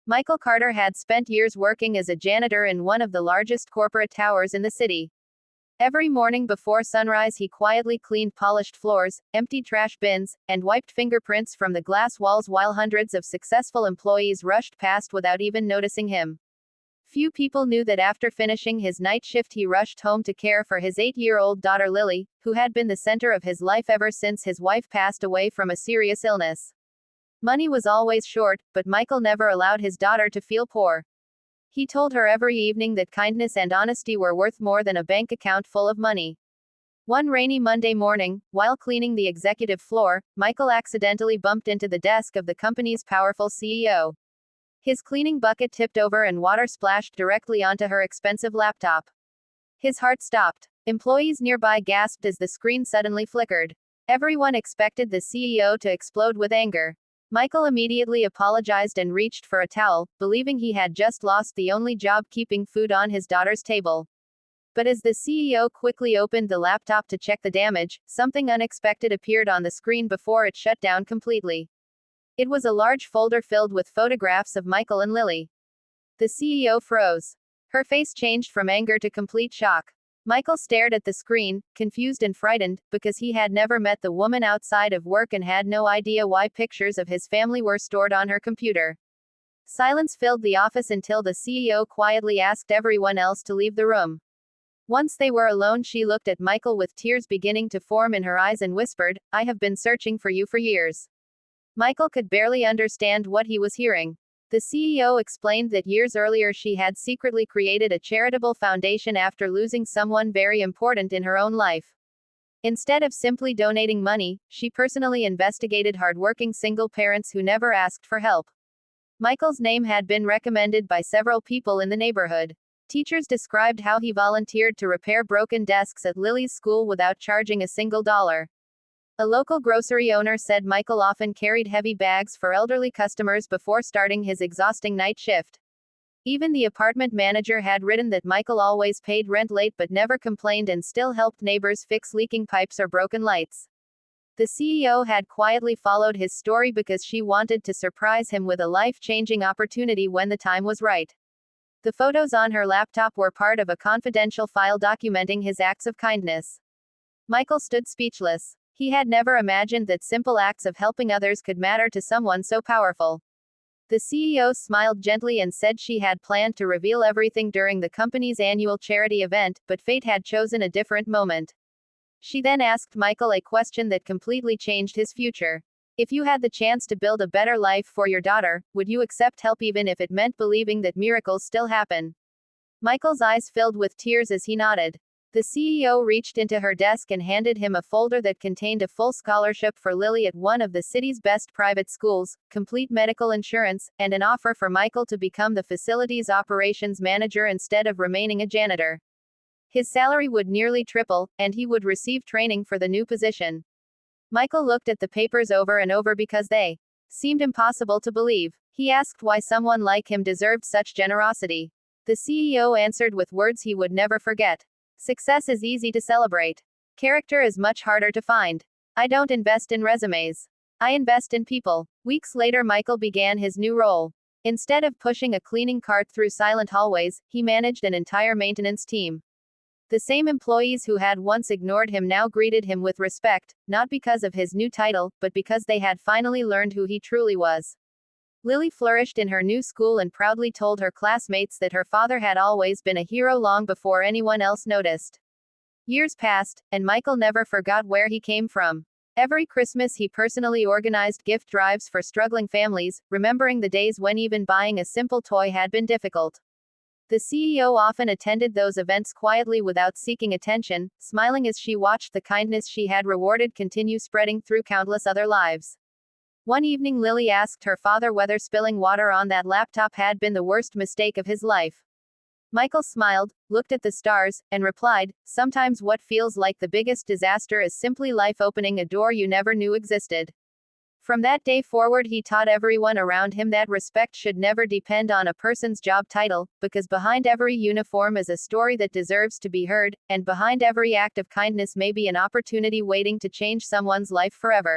Michael Carter had spent years working as a janitor in one of the largest corporate towers in the city. Every morning before sunrise, he quietly cleaned polished floors, emptied trash bins, and wiped fingerprints from the glass walls while hundreds of successful employees rushed past without even noticing him. Few people knew that after finishing his night shift, he rushed home to care for his 8-year-old daughter Lily, who had been the center of his life ever since his wife passed away from a serious illness. Money was always short, but Michael never allowed his daughter to feel poor. He told her every evening that kindness and honesty were worth more than a bank account full of money. One rainy Monday morning, while cleaning the executive floor, Michael accidentally bumped into the desk of the company's powerful CEO. His cleaning bucket tipped over and water splashed directly onto her expensive laptop. His heart stopped. Employees nearby gasped as the screen suddenly flickered. Everyone expected the CEO to explode with anger. Michael immediately apologized and reached for a towel, believing he had just lost the only job keeping food on his daughter's table. But as the CEO quickly opened the laptop to check the damage, something unexpected appeared on the screen before it shut down completely. It was a large folder filled with photographs of Michael and Lily. The CEO froze. Her face changed from anger to complete shock. Michael stared at the screen, confused and frightened, because he had never met the woman outside of work and had no idea why pictures of his family were stored on her computer. Silence filled the office until the CEO quietly asked everyone else to leave the room. Once they were alone, she looked at Michael with tears beginning to form in her eyes and whispered, "I have been searching for you for years." Michael could barely understand what he was hearing. The CEO explained that years earlier she had secretly created a charitable foundation after losing someone very important in her own life. Instead of simply donating money, she personally investigated hardworking single parents who never asked for help. Michael's name had been recommended by several people in the neighborhood. Teachers described how he volunteered to repair broken desks at Lily's school without charging a single dollar. A local grocery owner said Michael often carried heavy bags for elderly customers before starting his exhausting night shift. Even the apartment manager had written that Michael always paid rent late but never complained and still helped neighbors fix leaking pipes or broken lights. The CEO had quietly followed his story because she wanted to surprise him with a life-changing opportunity when the time was right. The photos on her laptop were part of a confidential file documenting his acts of kindness. Michael stood speechless. He had never imagined that simple acts of helping others could matter to someone so powerful. The CEO smiled gently and said she had planned to reveal everything during the company's annual charity event, but fate had chosen a different moment. She then asked Michael a question that completely changed his future. If you had the chance to build a better life for your daughter, would you accept help even if it meant believing that miracles still happen? Michael's eyes filled with tears as he nodded. The CEO reached into her desk and handed him a folder that contained a full scholarship for Lily at one of the city's best private schools, complete medical insurance, and an offer for Michael to become the facility's operations manager instead of remaining a janitor. His salary would nearly triple, and he would receive training for the new position. Michael looked at the papers over and over because they seemed impossible to believe. He asked why someone like him deserved such generosity. The CEO answered with words he would never forget. Success is easy to celebrate. Character is much harder to find. I don't invest in resumes. I invest in people. Weeks later, Michael began his new role. Instead of pushing a cleaning cart through silent hallways, he managed an entire maintenance team. The same employees who had once ignored him now greeted him with respect, not because of his new title, but because they had finally learned who he truly was. Lily flourished in her new school and proudly told her classmates that her father had always been a hero long before anyone else noticed. Years passed, and Michael never forgot where he came from. Every Christmas he personally organized gift drives for struggling families, remembering the days when even buying a simple toy had been difficult. The CEO often attended those events quietly without seeking attention, smiling as she watched the kindness she had rewarded continue spreading through countless other lives. One evening, Lily asked her father whether spilling water on that laptop had been the worst mistake of his life. Michael smiled, looked at the stars, and replied, "Sometimes what feels like the biggest disaster is simply life opening a door you never knew existed." From that day forward, he taught everyone around him that respect should never depend on a person's job title, because behind every uniform is a story that deserves to be heard, and behind every act of kindness may be an opportunity waiting to change someone's life forever.